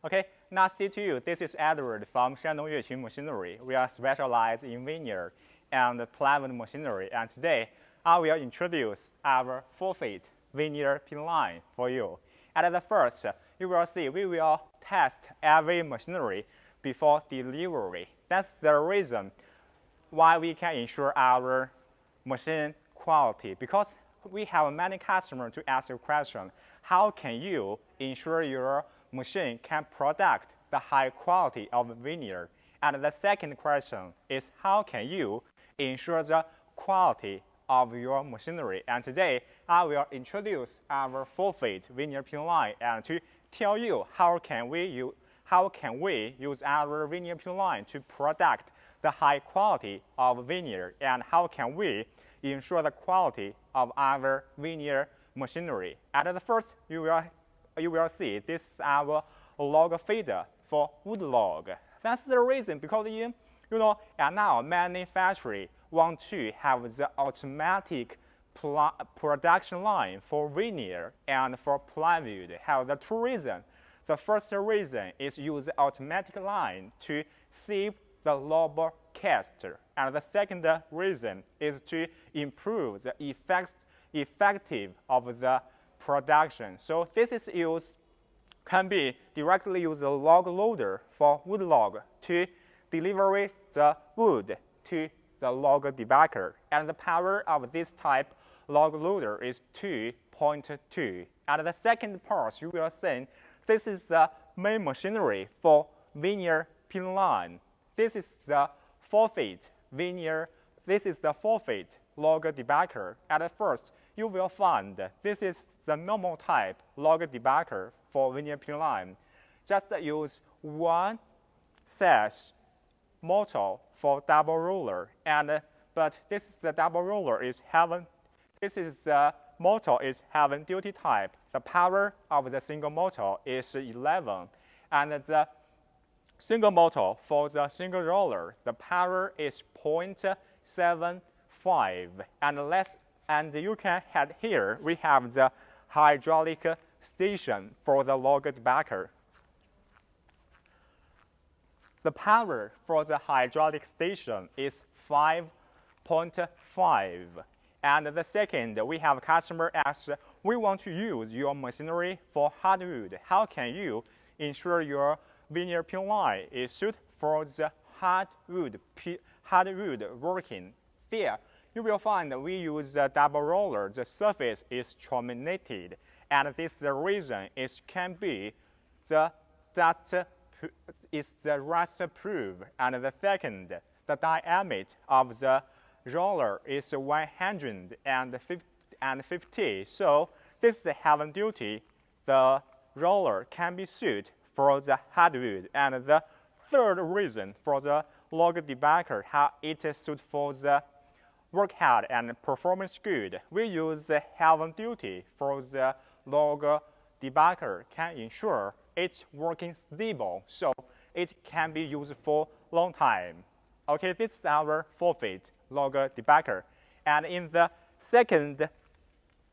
Okay, nice to meet you. This is Edward from Shandong Yuequn Machinery. We are specialized in veneer and plywood machinery, and today I will introduce our 4-feet veneer pin line for you. At the first, you will see we will test every machinery before delivery. That's the reason why we can ensure our machine quality, because we have many customers to ask the question, how can you ensure your machine can produce the high quality of veneer? And the second question is, how can you ensure the quality of your machinery? And today I will introduce our 4-feet veneer pin line and to tell you how can we use our veneer pin line to produce the high quality of veneer, and how can we ensure the quality of our veneer machinery. At the first, you will see this is our log feeder for wood log. That's the reason, because and now many factories want to have the automatic production line for veneer and for plywood. Have the two reasons. The first reason is use the automatic line to save the labor cost, and the second reason is to improve the effective of the production. So this is can be directly use a log loader for wood log to deliver the wood to the log debarker, and the power of this type log loader is 2.2. And the second part you will see, this is the main machinery for veneer pin line. This is the 4-feet veneer. This is the 4-feet log debarker. At first, you will find this is the normal type log debarker for veneer pin line. Just use one size motor for double roller, but this is the double roller is having. This is the motor is having duty type. The power of the single motor is 11, and the single motor for the single roller, the power is 0.75, and you can have here we have the hydraulic station for the log debarker. The power for the hydraulic station is 5.5. And the second, we have a customer ask, we want to use your machinery for hardwood. How can you ensure your veneer pin line is suited for the hardwood working? There, you will find that we use a double roller. The surface is terminated, and this the reason it can be the rust proof. And the second, the diameter of the roller is 150. So this is heavy duty. The roller can be suited for the hardwood. And the third reason for the log debarker, how it is suited for the work hard and performance good. We use the heavy duty for the log debarker can ensure it's working stable, so it can be used for long time. Okay, this is our 4-feet log debarker. And in the second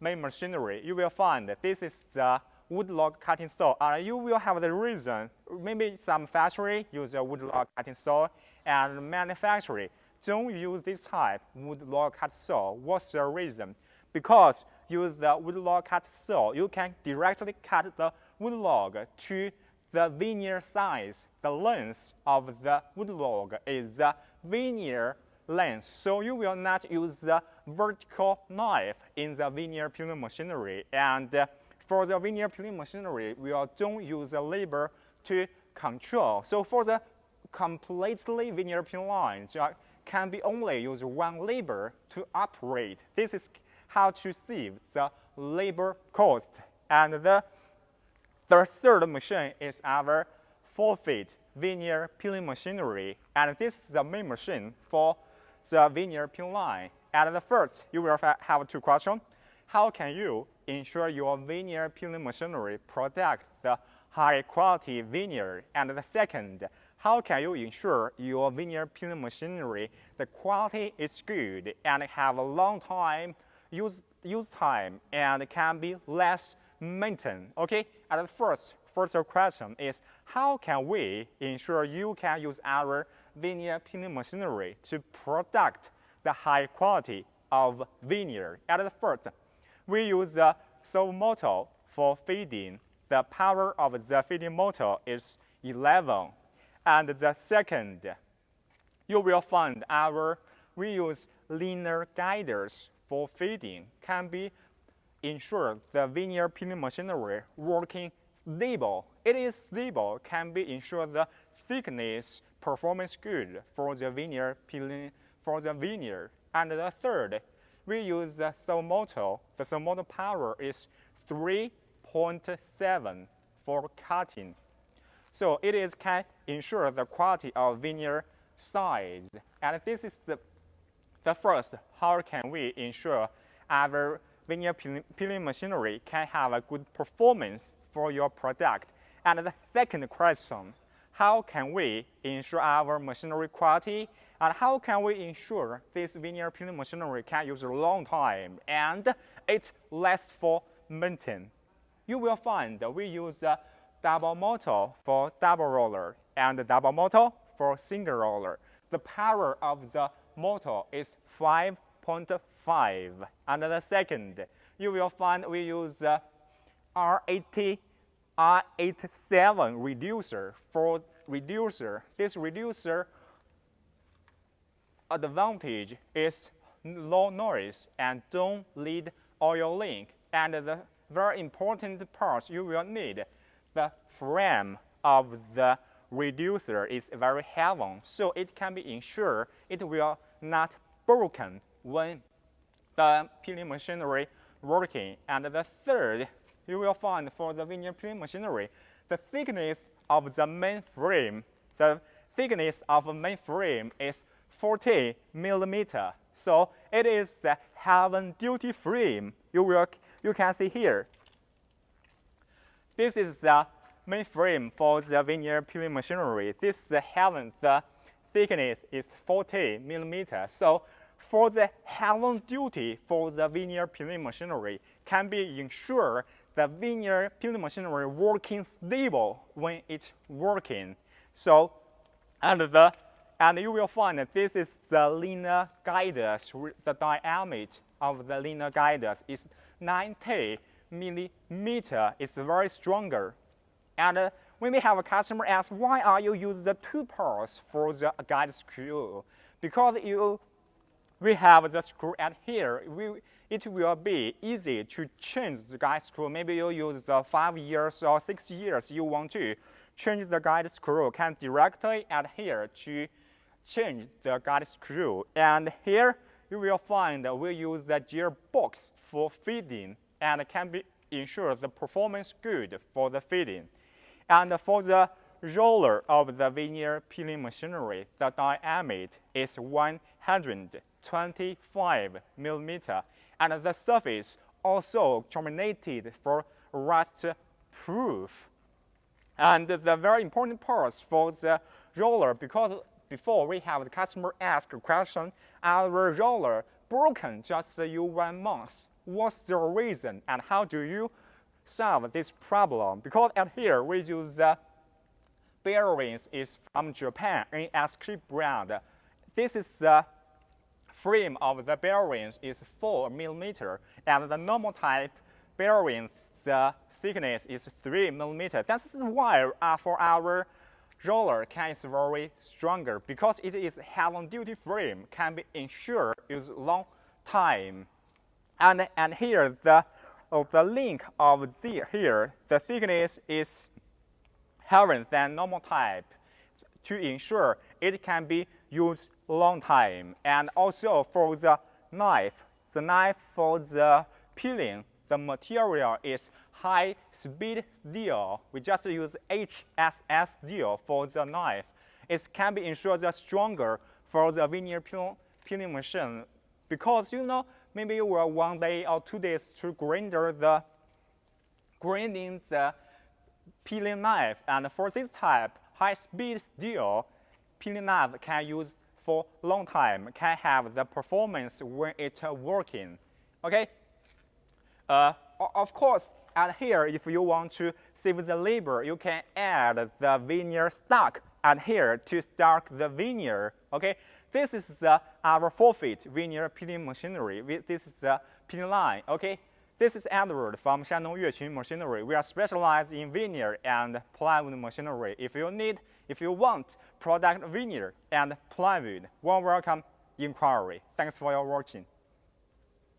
main machinery, you will find that this is the wood log cutting saw. You will have the reason, maybe some factory use a wood log cutting saw, and manufacturer don't use this type wood log cut saw. What's the reason? Because use the wood log cut saw, you can directly cut the wood log to the veneer size. The length of the wood log is the veneer length, so you will not use the vertical knife in the veneer peeling machinery. And for the veneer peeling machinery, we don't use the labor to control. So for the completely veneer peeling line, can be only use one labor to operate. This is how to save the labor cost. And the third machine is our 4-feet veneer peeling machinery, and this is the main machine for the veneer pin line. At the first, you will have two questions. How can you ensure your veneer peeling machinery produce the high quality veneer? And the second, how can you ensure your veneer peeling machinery, the quality is good and have a long time use time and can be less maintenance? Okay, at first, first question is, how can we ensure you can use our veneer peeling machinery to protect the high quality of veneer? At the first, we use the servo motor for feeding. The power of the feeding motor is 11. And the second, you will find we use linear guiders for feeding. Can be ensure the veneer peeling machinery working stable. It is stable, can be ensure the thickness performance good for the veneer peeling for the veneer. And the third, we use the servo motor. The servo motor power is 3.7 for cutting. So it can ensure the quality of veneer size. And this is the first, how can we ensure our veneer peeling machinery can have a good performance for your product? And the second question, how can we ensure our machinery quality? And how can we ensure this veneer peeling machinery can use a long time and it lasts for maintenance? You will find we use the double motor for double roller and the double motor for single roller. The power of the motor is 5.5. And the second, you will find we use the R87 reducer for reducer. This reducer advantage is low noise and don't lead oil leak. And the very important part you will need, the frame of the reducer is very heavy, so it can be ensured it will not broken when the peeling machinery working. And the third, you will find for the veneer peeling machinery, the thickness of the main frame. The thickness of the main frame is 40 millimeter. So it is the heavy-duty frame. You can see here. This is the main frame for the veneer peeling machinery. The thickness is 40 millimeter. So for the heavy duty for the veneer peeling machinery can be ensure the veneer peeling machinery working stable when it's working. So and you will find that this is the linear guiders. The diameter of the linear guiders is 90 millimeter. It's very stronger. And when we have a customer ask, why are you using the two parts for the guide screw? Because we have the screw at here. It will be easy to change the guide screw. Maybe you use the 5 years or 6 years. You want to change the guide screw. Can directly add here to change the guide screw. And here you will find we use the gearbox for feeding and can be ensure the performance good for the feeding. And for the roller of the veneer peeling machinery, the diameter is 125 millimeter, and the surface also terminated for rust proof. And the very important parts for the roller, because before we have the customer ask a question, our roller broken just 1 month. What's the reason and how do you solve this problem? Because at here we use the bearings is from Japan in SK brand. This is the frame of the bearings is 4 millimeter, and the normal type bearings the thickness is 3 millimeter. That's why for our roller can is very stronger, because it is heavy duty frame, can be ensured use long time. And here the length of the thickness is heavier than normal type to ensure it can be used long time. And also for the knife for the peeling, the material is high speed steel. We just use HSS steel for the knife. It can be ensured the stronger for the veneer peeling machine, because maybe you will 1 day or 2 days to grinding the peeling knife. And for this type, high-speed steel peeling knife can use for long time, can have the performance when it's working. Okay. Of course, And here, if you want to save the labor, you can add the veneer stock and here to stock the veneer. Okay, this is our 4-feet veneer peeling machinery. This is the peeling line. Okay, this is Edward from Shandong Yuequn Machinery. We are specialized in veneer and plywood machinery. If you want product veneer and plywood, warm welcome inquiry. Thanks for your watching.